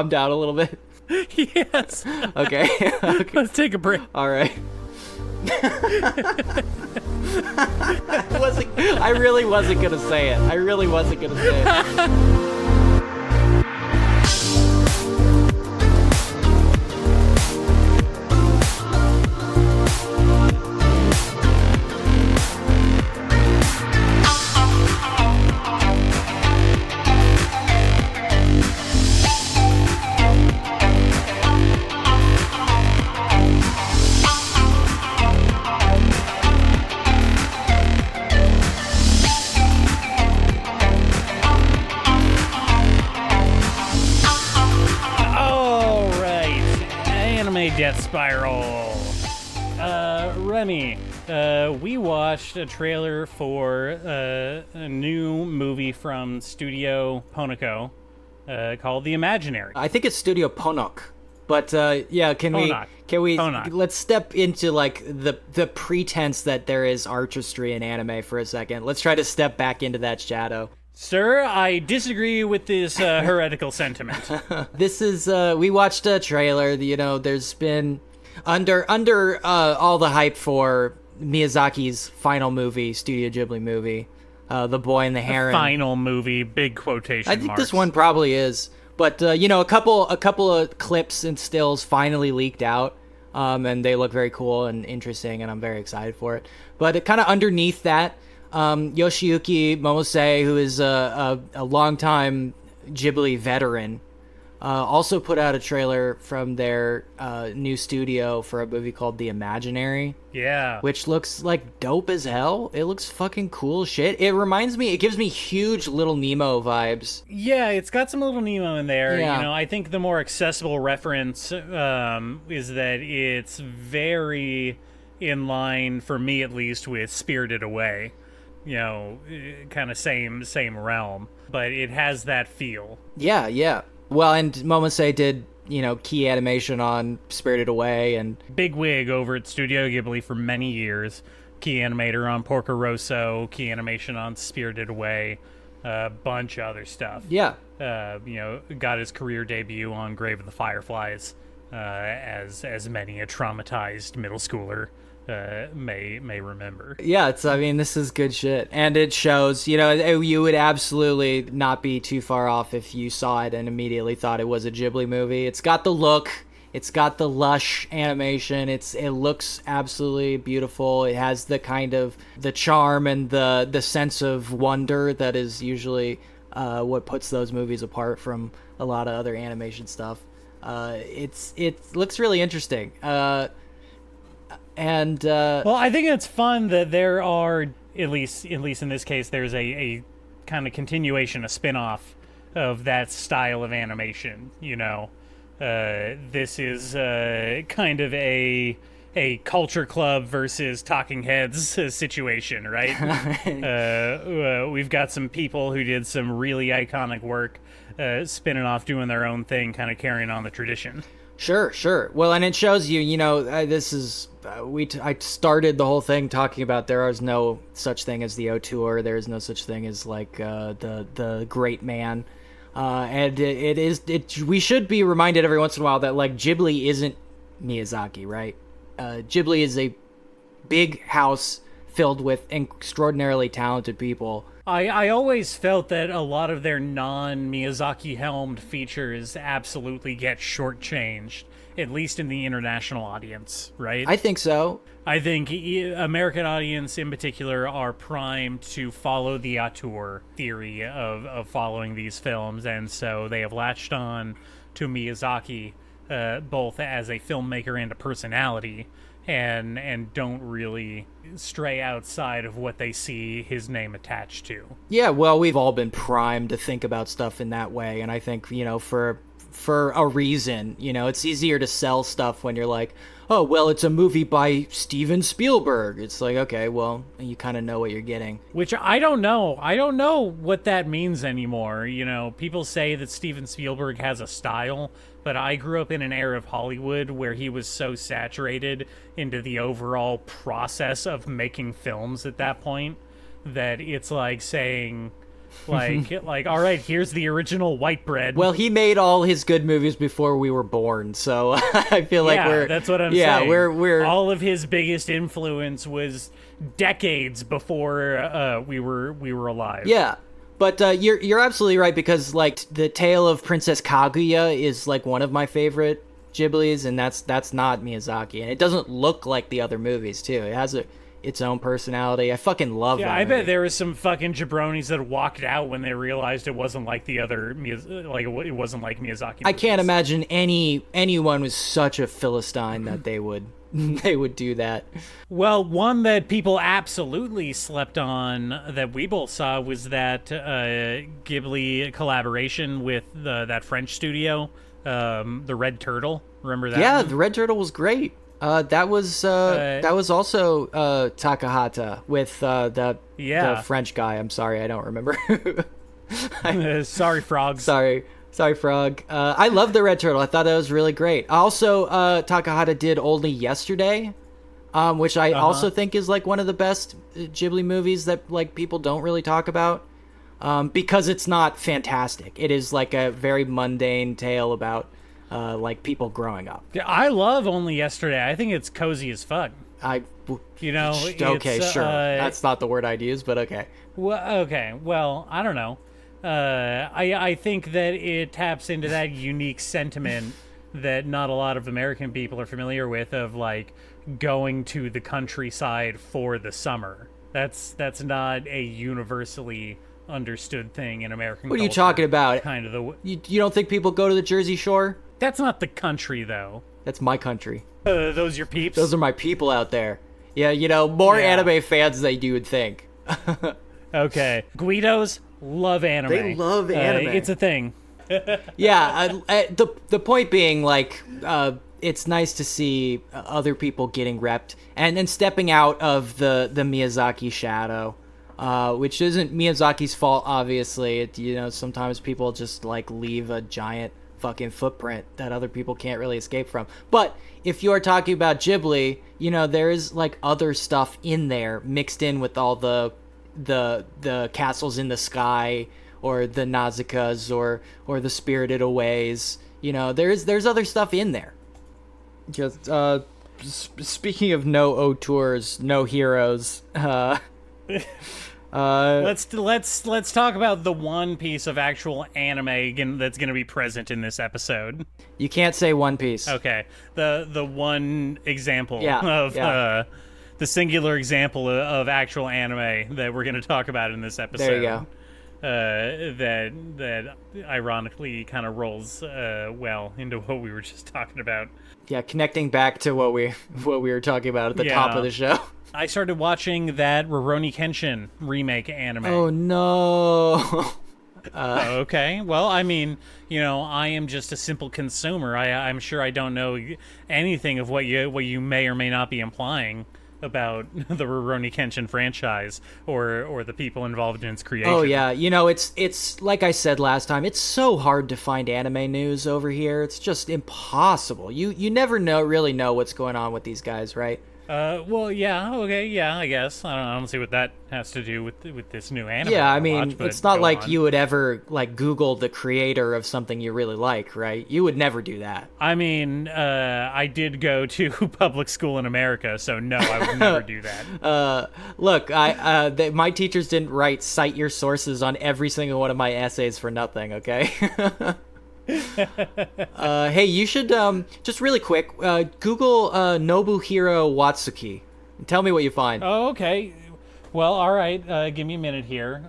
down a little bit? Yes. Okay. Let's take a break. All right. I really wasn't gonna say it. Death Spiral. Remy, we watched a trailer for a new movie from Studio Ponoko called The Imaginary. I think it's Studio Ponok. But yeah, can we Ponok. let's step into like the pretense that there is artistry in anime for a second. Let's try to step back into that shadow. Sir, I disagree with this heretical sentiment. This is we watched a trailer. You know, there's been under all the hype for Miyazaki's final movie, Studio Ghibli movie, The Boy and the Heron. Final movie, big quotation I think marks. this one probably is. But you know, a couple of clips and stills finally leaked out, and they look very cool and interesting, and I'm very excited for it. But kind of underneath that, Yoshiyuki Momose, who is a longtime Ghibli veteran, also put out a trailer from their new studio for a movie called The Imaginary. Yeah. Which looks like dope as hell. It looks fucking cool shit. It gives me huge Little Nemo vibes. Yeah, it's got some Little Nemo in there. Yeah. You know, I think the more accessible reference is that it's very in line, for me at least, with Spirited Away. You know, kind of same realm, but it has that feel. Yeah. Well, and Momose did, you know, key animation on Spirited Away and big wig over at Studio Ghibli for many years. Key animator on Porco Rosso, key animation on Spirited Away, a bunch of other stuff. Yeah. You know, got his career debut on Grave of the Fireflies, as many a traumatized middle schooler may remember. Yeah, this is good shit. And it shows, you know, you would absolutely not be too far off if you saw it and immediately thought it was a Ghibli movie. It's got the look, it's got the lush animation, it looks absolutely beautiful. It has the kind of the charm and the sense of wonder that is usually what puts those movies apart from a lot of other animation stuff. It looks really interesting. And well, I think it's fun that there are, at least in this case, there's a kind of continuation, a spin-off of that style of animation. You know, this is kind of a a culture club versus Talking Heads situation, right? We've got some people who did some really iconic work, spinning off, doing their own thing, kind of carrying on the tradition. Sure. Well, and it shows you, this is I started the whole thing talking about there is no such thing as the auteur. There is no such thing as like the great man, and we should be reminded every once in a while that like Ghibli isn't Miyazaki, right? Ghibli is a big house filled with extraordinarily talented people. I always felt that a lot of their non-Miyazaki helmed features absolutely get shortchanged, at least in the international audience, right? I think so. I think American audience in particular are primed to follow the auteur theory of following these films, and so they have latched on to Miyazaki both as a filmmaker and a personality, and don't really stray outside of what they see his name attached to. Yeah, well, we've all been primed to think about stuff in that way, and I think, for a reason, it's easier to sell stuff when you're like, oh, well, it's a movie by Steven Spielberg. It's like, okay, well, you kind of know what you're getting. Which I don't know. I don't know what that means anymore. People say that Steven Spielberg has a style, but I grew up in an era of Hollywood where he was so saturated into the overall process of making films at that point that it's like saying, like, all right, here's the original White Bread. Well, he made all his good movies before we were born, so I feel like that's what I'm saying. Yeah, we're all of his biggest influence was decades before we were alive. Yeah. But you're absolutely right, because like the Tale of Princess Kaguya is like one of my favorite Ghiblis, and that's not Miyazaki, and it doesn't look like the other movies too. It has its own personality. I fucking love that. I bet there was some fucking jabronis that walked out when they realized it wasn't like the other, it wasn't like Miyazaki movies. I can't imagine anyone was such a Philistine that they would do that. Well, one that people absolutely slept on that we both saw was that Ghibli collaboration with that French studio, the Red Turtle. Remember that? Yeah, one? the Red Turtle was great. That was also Takahata with the French guy. I'm sorry, I don't remember. Sorry, Frog. Sorry, Frog. I love the Red Turtle. I thought that was really great. Also, Takahata did Only Yesterday, which I also think is like one of the best Ghibli movies that like people don't really talk about, because it's not fantastic. It is like a very mundane tale about like people growing up. I love Only Yesterday. I think it's cozy as fuck. Okay, sure. That's not the word I'd use, but okay. Well, I don't know. I think that it taps into that unique sentiment that not a lot of American people are familiar with, of like going to the countryside for the summer. That's not a universally understood thing in American culture. What are you talking about? Kind of you don't think people go to the Jersey Shore? That's not the country, though. That's my country. Those your peeps? Those are my people out there. Yeah, more anime fans than you would think. Okay. Guidos love anime. They love anime. It's a thing. Yeah, the point being, like, it's nice to see other people getting repped and then stepping out of the Miyazaki shadow, which isn't Miyazaki's fault, obviously. Sometimes people just like leave a giant fucking footprint that other people can't really escape from. But if you are talking about Ghibli, there is like other stuff in there mixed in with all the castles in the sky, or the Nausicaas, or the Spirited Aways. There's other stuff in there. Just speaking of no auteurs, no heroes. Let's talk about the one piece of actual anime that's going to be present in this episode. You can't say One Piece. Okay, the one example of the singular example of actual anime that we're going to talk about in this episode. There you go. That ironically kind of rolls well into what we were just talking about. Yeah, connecting back to what we were talking about at the top of the show. I started watching that Rurouni Kenshin remake anime. Oh no. Okay. Well, I mean, I am just a simple consumer. I'm sure I don't know anything of what you may or may not be implying about the Rurouni Kenshin franchise or the people involved in its creation. Oh yeah, it's like I said last time. It's so hard to find anime news over here. It's just impossible. You never really know what's going on with these guys, right? Well, yeah, okay, yeah, I guess. I don't see what that has to do with this new anime. Yeah, I I mean, watch, but it's not go like on. you would ever Google the creator of something you really like, right? You would never do that. I mean, I did go to public school in America, so no, I would never do that. Look, my teachers didn't write cite your sources on every single one of my essays for nothing, okay? Hey, you should just really quick Google Nobuhiro Watsuki and tell me what you find. Oh, okay. Well, all right. Give me a minute here.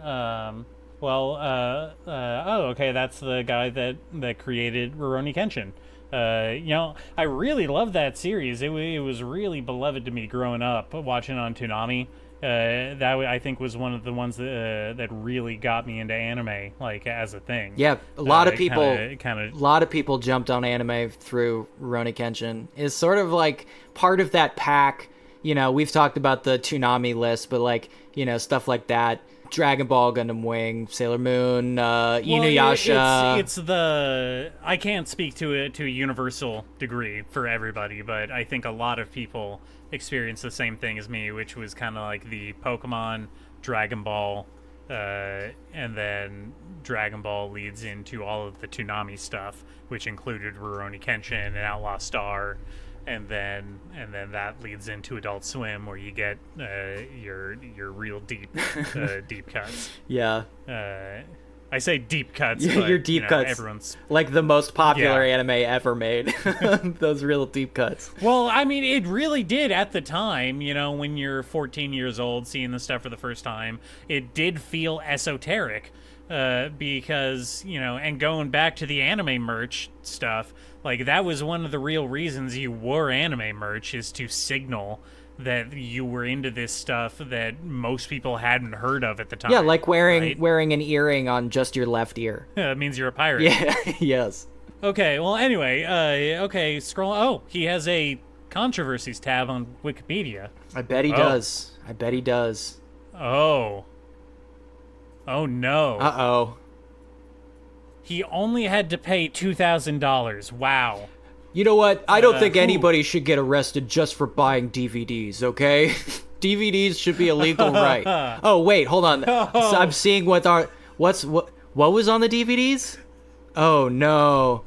Okay, that's the guy that created Rurouni Kenshin. I really love that series. It was really beloved to me growing up, watching on Toonami. I think was one of the ones that really got me into anime, like as a thing. Yeah, a lot of people, a lot of people jumped on anime through Rurouni Kenshin. It's sort of like part of that pack. We've talked about the Toonami list, but stuff like that. Dragon Ball, Gundam Wing, Sailor Moon, Inuyasha. It's I can't speak to it to a universal degree for everybody, but I think a lot of people experienced the same thing as me, which was kind of like the Pokemon, Dragon Ball, and then Dragon Ball leads into all of the Toonami stuff, which included Rurouni Kenshin and Outlaw Star. And then that leads into Adult Swim, where you get your real deep deep cuts. Yeah. I say deep cuts. Yeah, but, your deep cuts. Everyone's like the most popular anime ever made. Those real deep cuts. Well, I mean, it really did at the time. When you're 14 years old, seeing this stuff for the first time, it did feel esoteric. Because and going back to the anime merch stuff, that was one of the real reasons you wore anime merch, is to signal that you were into this stuff that most people hadn't heard of at the time. Yeah, like wearing an earring on just your left ear. That means you're a pirate. Yeah. Yes. Okay. Well, anyway. Okay. Scroll. Oh, he has a controversies tab on Wikipedia. I bet he does. I bet he does. Oh no. Uh-oh. He only had to pay $2,000. Wow. You know what? I don't think anybody should get arrested just for buying DVDs, okay? DVDs should be a legal right. Oh, wait, hold on. So I'm seeing what was on the DVDs? Oh, no.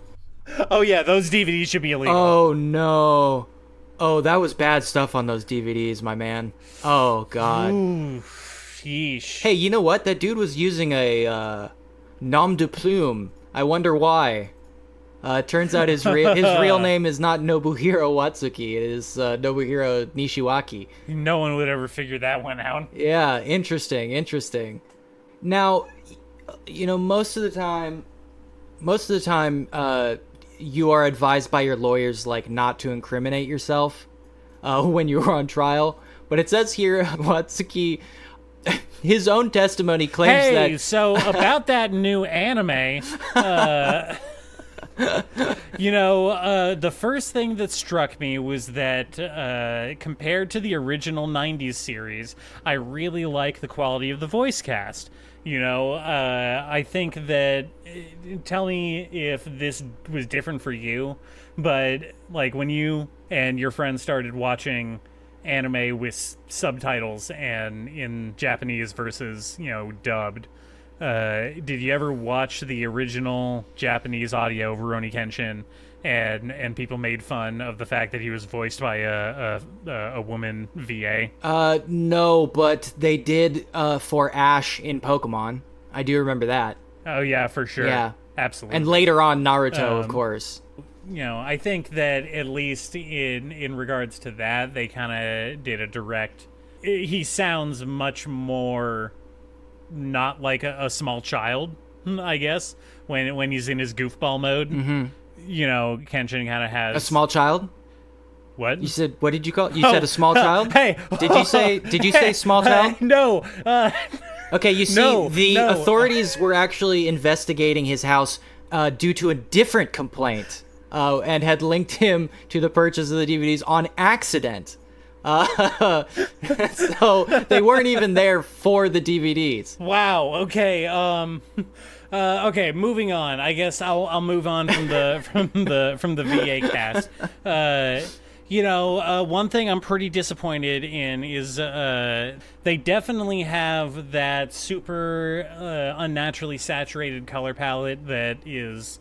Oh, yeah, those DVDs should be illegal. Oh, no. Oh, that was bad stuff on those DVDs, my man. Oh, God. Ooh, sheesh. Hey, you know what? That dude was using a nom de plume. I wonder why. Turns out his real name is not Nobuhiro Watsuki. It is Nobuhiro Nishiwaki. No one would ever figure that one out. Yeah, interesting. Now, most of the time, you are advised by your lawyers not to incriminate yourself when you are on trial. But it says here, Watsuki, his own testimony claims that. Hey, so about that new anime. The first thing that struck me was that compared to the original 90s series, I really like the quality of the voice cast. I think that, tell me if this was different for you, but when you and your friends started watching anime with subtitles and in Japanese versus, dubbed, did you ever watch the original Japanese audio of Rurouni Kenshin, and people made fun of the fact that he was voiced by a woman VA? No, but they did for Ash in Pokemon. I do remember that. Oh yeah, for sure. Yeah, absolutely. And later on Naruto, of course. I think that at least in regards to that, they kind of did a direct. He sounds much more not like a small child, I guess, when he's in his goofball mode. Mm-hmm. Kenshin kind of has a small child. What you said? What did you call? You said a small child. Hey, did you say? Did you say small child? No. Okay, you see, the authorities were actually investigating his house due to a different complaint and had linked him to the purchase of the DVDs on accident. So they weren't even there for the DVDs. Wow. Okay. Okay. Moving on. I guess I'll move on from the VA cast. One thing I'm pretty disappointed in is they definitely have that super unnaturally saturated color palette that is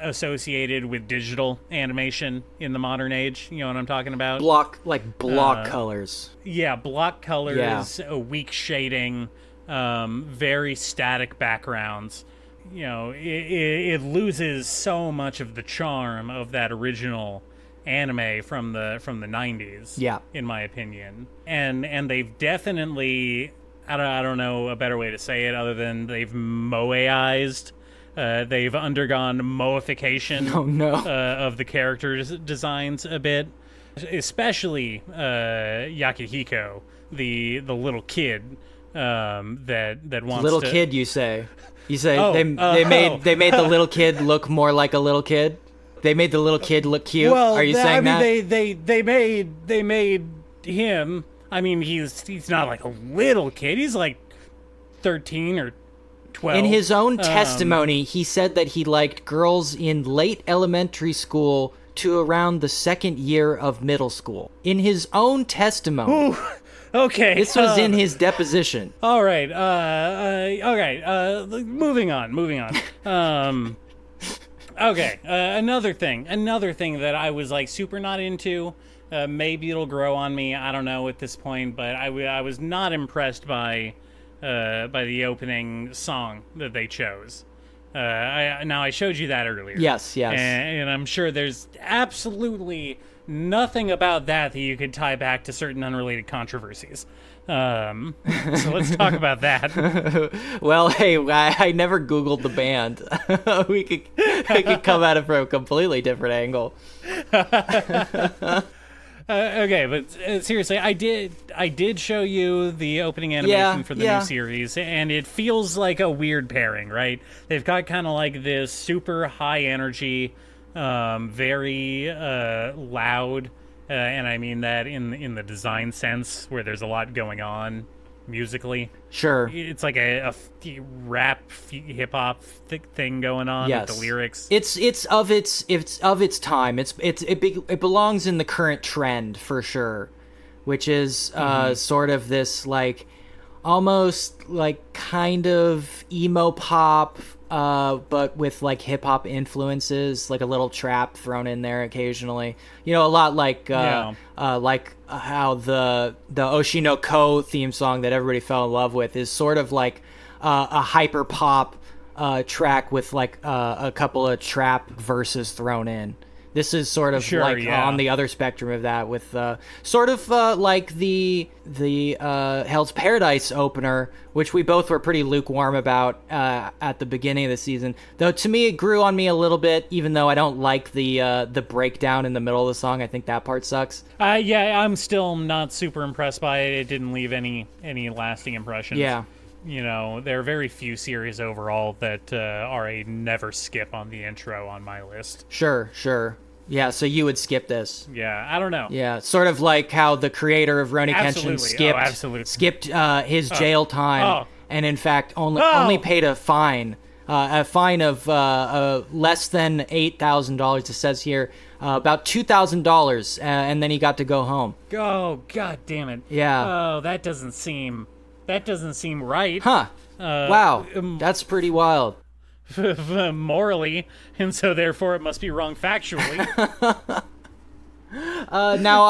associated with digital animation in the modern age. You know what I'm talking about? Block colors. Yeah, block colors, a weak shading, very static backgrounds. You know, it loses so much of the charm of that original anime from the 90s. Yeah, in my opinion, and they've definitely, I don't know a better way to say it other than they've moeized. They've undergone moification of the characters' designs a bit, especially Yakihiko, the little kid that wants little to... kid. You say they made the little kid look more like a little kid. They made the little kid look cute. Well, are you saying that? They made him. I mean, he's not like a little kid. He's like 13 or 12. In his own testimony, he said that he liked girls in late elementary school to around the second year of middle school. In his own testimony. Ooh, okay. This was in his deposition. All right. Okay. Moving on. Okay. Another thing that I was like super not into. Maybe it'll grow on me. I don't know at this point, but I was not impressed by the opening song that they chose. I showed you that earlier. Yes. And I'm sure there's absolutely nothing about that you could tie back to certain unrelated controversies. So let's talk about that. Well, hey, I never Googled the band. we could come at it from a completely different angle. Okay, but seriously, I did show you the opening animation for the new series, and it feels like a weird pairing, right? They've got kind of like this super high energy, very loud, and I mean that in the design sense, where there's a lot going on musically. Sure. It's like a rap hip hop thing going on with the lyrics. It's of its time. It belongs in the current trend for sure, which is sort of this like almost like kind of emo pop, but with like hip hop influences, like a little trap thrown in there occasionally. You know, a lot like how the Oshino Ko theme song that everybody fell in love with is sort of like a hyper pop track with like a couple of trap verses thrown in. This is sort of on the other spectrum of that, with sort of like the Hell's Paradise opener, which we both were pretty lukewarm about at the beginning of the season. Though to me, it grew on me a little bit, even though I don't like the breakdown in the middle of the song. I think that part sucks. I'm still not super impressed by it. It didn't leave any lasting impressions. Yeah. You know, there are very few series overall that are a never skip on the intro on my list. Sure. Yeah, so you would skip this. Yeah, I don't know. Yeah, sort of like how the creator of Rurouni Kenshin skipped his jail time, and in fact only paid a fine of less than $8,000. It says here about $2,000, and then he got to go home. Oh, god damn it! Yeah. Oh, that doesn't seem right. Huh? Wow, that's pretty wild. Morally, and so therefore it must be wrong factually. Now,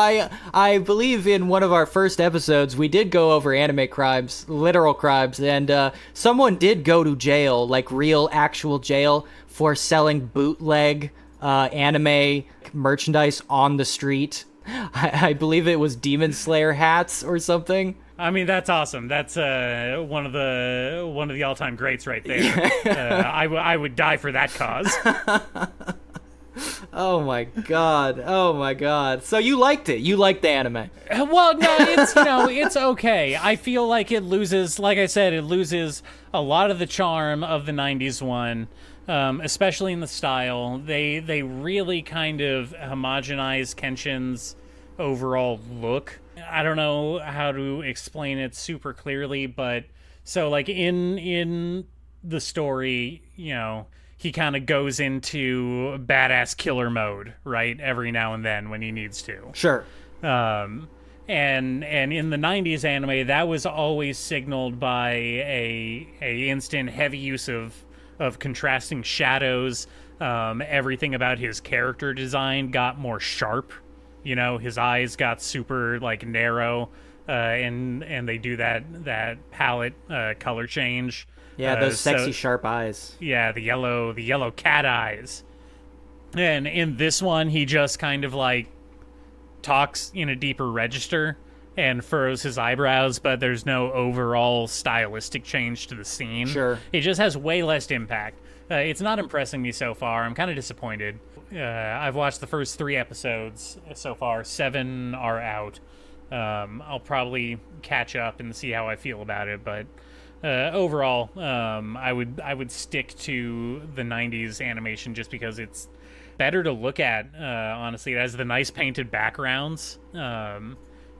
I believe in one of our first episodes we did go over anime crimes, literal crimes, and someone did go to jail, like real actual jail, for selling bootleg anime merchandise on the street. I believe it was Demon Slayer hats or something. I mean, that's awesome. That's one of the all-time greats right there. I would die for that cause. Oh my god. Oh my god. So you liked it. You liked the anime. Well, no, it's it's okay. I feel like it loses, like I said, it loses a lot of the charm of the '90s one, especially in the style. They really kind of homogenize Kenshin's overall look. I don't know how to explain it super clearly, but so like in the story, he kind of goes into badass killer mode, right? Every now and then when he needs to. Sure. And in the '90s anime, that was always signaled by a instant heavy use of contrasting shadows. Everything about his character design got more sharp. His eyes got super like narrow, and they do that palette color change. Yeah, those sexy sharp eyes. Yeah, the yellow cat eyes. And in this one, he just kind of like talks in a deeper register and furrows his eyebrows, but there's no overall stylistic change to the scene. Sure. It just has way less impact. It's not impressing me so far. I'm kind of disappointed. I've watched the first 3 episodes so far. 7 are out. I'll probably catch up and see how I feel about it, but overall, I would stick to the '90s animation just because it's better to look at. Honestly, it has the nice painted backgrounds.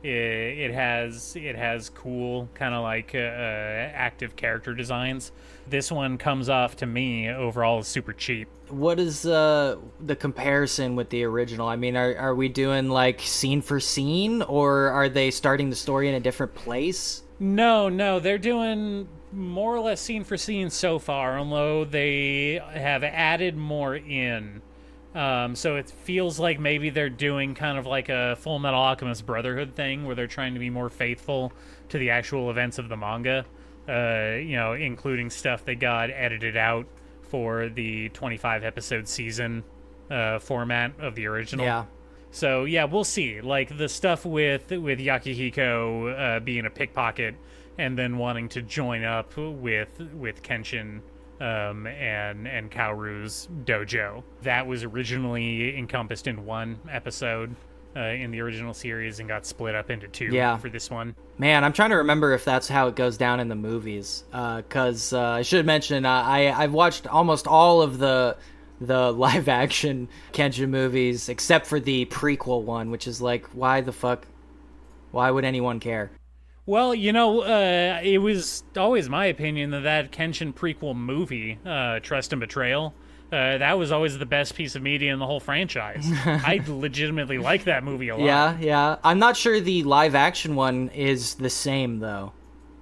It has cool kind of like active character designs. This one comes off to me overall as super cheap. What is the comparison with the original? I mean, are we doing like scene for scene, or are they starting the story in a different place? No, they're doing more or less scene for scene so far, although they have added more in. So it feels like maybe they're doing kind of like a Full Metal Alchemist Brotherhood thing, where they're trying to be more faithful to the actual events of the manga, including stuff they got edited out for the 25 episode season format of the original. Yeah. So yeah, we'll see. Like the stuff with Yakihiko being a pickpocket and then wanting to join up with Kenshin and Kaoru's dojo. That was originally encompassed in 1 episode in the original series and got split up into 2 for this one. Man, I'm trying to remember if that's how it goes down in the movies. Because I should mention, I've watched almost all of the live-action Kenshin movies, except for the prequel one, which is like, why the fuck? Why would anyone care? Well, it was always my opinion that Kenshin prequel movie, Trust and Betrayal, that was always the best piece of media in the whole franchise. I legitimately like that movie a lot. Yeah. I'm not sure the live-action one is the same, though.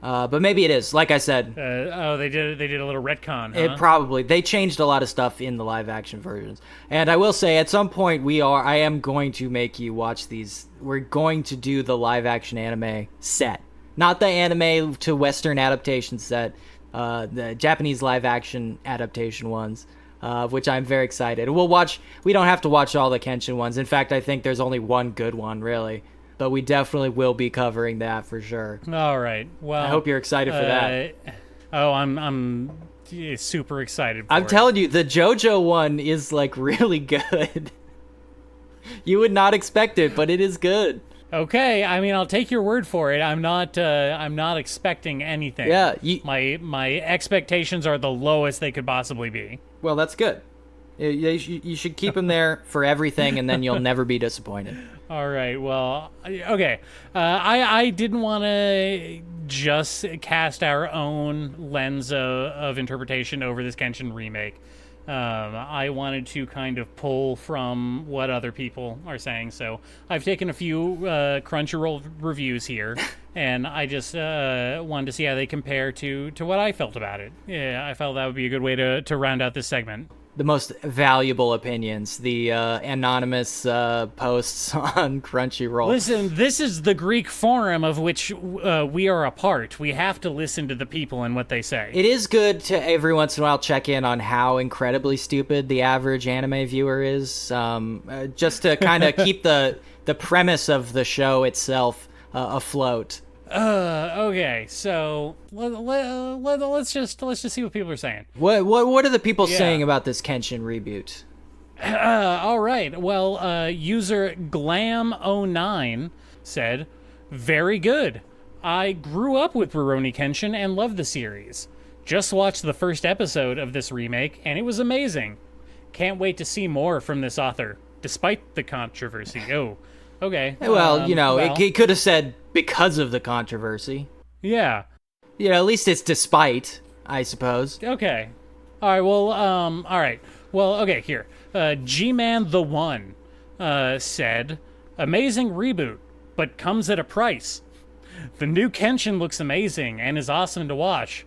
But maybe it is. Like I said, they did a little retcon. Huh? They changed a lot of stuff in the live action versions. And I will say, at some point, I am going to make you watch these. We're going to do the live action anime set, not the anime to Western adaptation set, the Japanese live action adaptation ones, which I'm very excited. We don't have to watch all the Kenshin ones. In fact, I think there's only one good one, really. But we definitely will be covering that for sure. All right. Well, I hope you're excited for that. Oh, I'm super excited. I'm telling you, the JoJo one is like really good. You would not expect it, but it is good. Okay, I mean, I'll take your word for it. I'm not expecting anything. Yeah, my expectations are the lowest they could possibly be. Well, that's good. You should keep them there for everything, and then you'll never be disappointed. All right. Well, okay. I didn't want to just cast our own lens of interpretation over this Kenshin remake. I wanted to kind of pull from what other people are saying. So I've taken a few Crunchyroll reviews here, and I just wanted to see how they compare to what I felt about it. Yeah, I felt that would be a good way to round out this segment. The most valuable opinions, the anonymous posts on Crunchyroll. Listen, this is the Greek forum of which we are a part. We have to listen to the people and what they say. It is good to every once in a while check in on how incredibly stupid the average anime viewer is, just to kind of keep the premise of the show itself afloat. Okay, so let's just see what people are saying. What are the people saying about this Kenshin reboot? All right. Well, user Glam09 said, very good. I grew up with Rurouni Kenshin and love the series. Just watched the first episode of this remake, and it was amazing. Can't wait to see more from this author, despite the controversy. Oh, okay. Well, he could have said because of the controversy. Yeah. At least it's despite, I suppose. Okay. All right, well, all right. Well, okay, here. G-Man the One said, amazing reboot, but comes at a price. The new Kenshin looks amazing and is awesome to watch,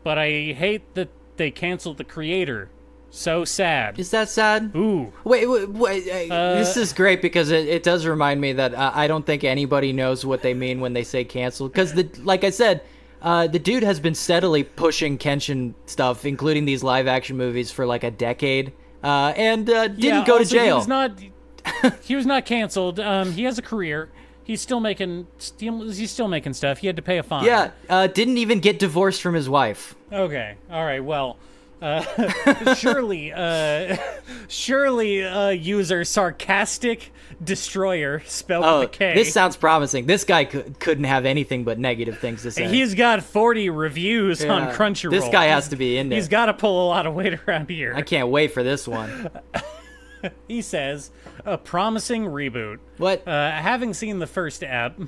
but I hate that they canceled the creator. So sad. Is that sad? Ooh. Wait, this is great because it does remind me that I don't think anybody knows what they mean when they say canceled. Because, like I said, the dude has been steadily pushing Kenshin stuff, including these live-action movies, for like a decade, and didn't go to jail. He was not canceled. He has a career. He's still making stuff. He had to pay a fine. Yeah, didn't even get divorced from his wife. Okay, all right. Well, surely, user sarcastic destroyer spelled with a K. This sounds promising. This guy couldn't have anything but negative things to say. He's got 40 reviews on Crunchyroll. This guy has to be in there. He's got to pull a lot of weight around here. I can't wait for this one. He says, a promising reboot. What? Having seen the first app,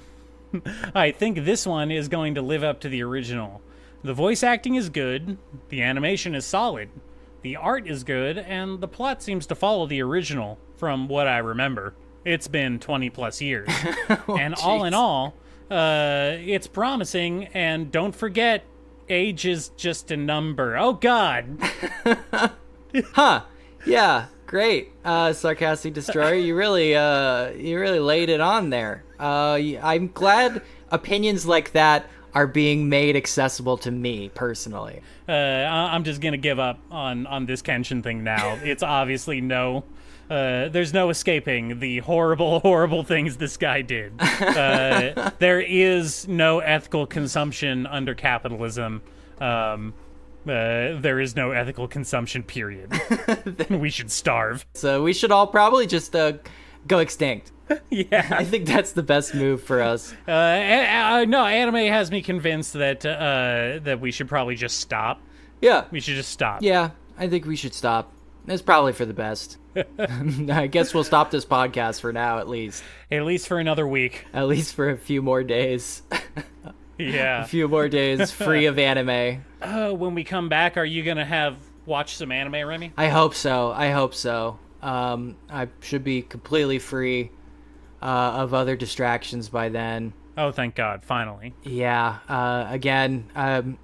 I think this one is going to live up to the original. The voice acting is good, the animation is solid, the art is good, and the plot seems to follow the original, from what I remember. It's been 20 plus years. And geez. all in all, it's promising, and don't forget, age is just a number. Oh, God! Huh. Yeah, great. Sarcastic Destroyer, you really laid it on there. I'm glad opinions like that are being made accessible to me personally. I'm just gonna give up on this Kenshin thing now. It's obviously there's no escaping the horrible things this guy did. There is no ethical consumption under capitalism. There is no ethical consumption, period. We should starve. So we should all probably just go extinct. Yeah. I think that's the best move for us. No, anime has me convinced that we should probably just stop. Yeah. We should just stop. Yeah, I think we should stop. It's probably for the best. I guess we'll stop this podcast for now, at least. At least for another week. At least for a few more days. Yeah. A few more days free of anime. When we come back, are you going to watch some anime, Remy? I hope so. I should be completely free of other distractions by then. Oh, thank God. Finally. Yeah. Again, I'm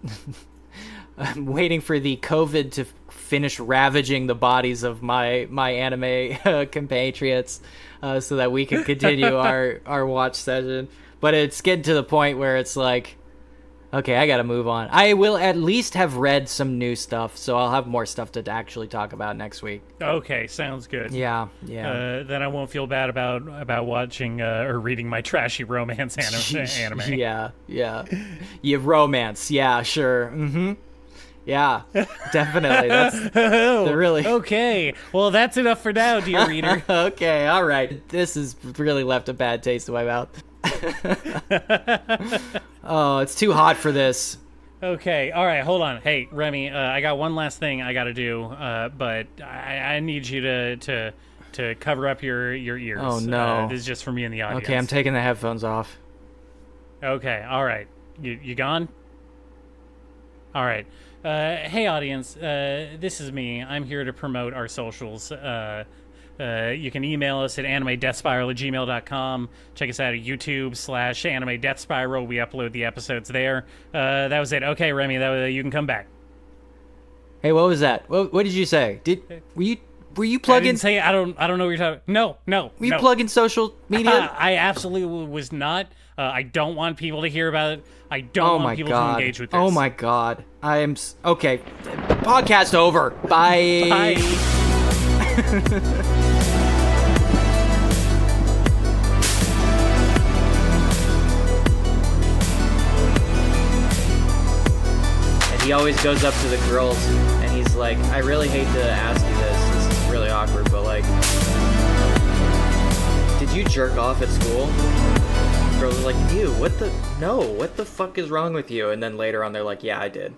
waiting for the COVID to finish ravaging the bodies of my anime compatriots so that we can continue our watch session. But it's getting to the point where it's like, okay, I gotta move on. I will at least have read some new stuff, so I'll have more stuff to actually talk about next week. Okay, sounds good. Yeah. Then I won't feel bad about watching or reading my trashy romance anime. Yeah. You have romance. Yeah, sure. Mm-hmm. Yeah, definitely. That's really... Okay, well, that's enough for now, dear reader. Okay, all right. This has really left a bad taste in my mouth. Oh, it's too hot for this. Okay, all right, hold on. Hey, Remy, I got one last thing I got to do, but I need you to cover up your ears. Oh, no. This is just for me and the audience. Okay, I'm taking the headphones off. Okay, all right. You gone? All right. Hey, audience. This is me. I'm here to promote our socials. You can email us at animedeathspiral@gmail.com. Check us out at YouTube/animedeathspiral. We upload the episodes there. That was it. Okay, Remy, you can come back. Hey, what was that? What did you say? Were you plugging? I didn't say I don't know what you're talking. No. Were you plugging social media? I absolutely was not. I don't want people to hear about it. I don't want people to engage with this. Oh my God. I am okay. Podcast over. Bye. Bye. And he always goes up to the girls and he's like, I really hate to ask you this. This is really awkward, but like, did you jerk off at school? Girls are like, ew, what the fuck is wrong with you? And then later on they're like, yeah, I did.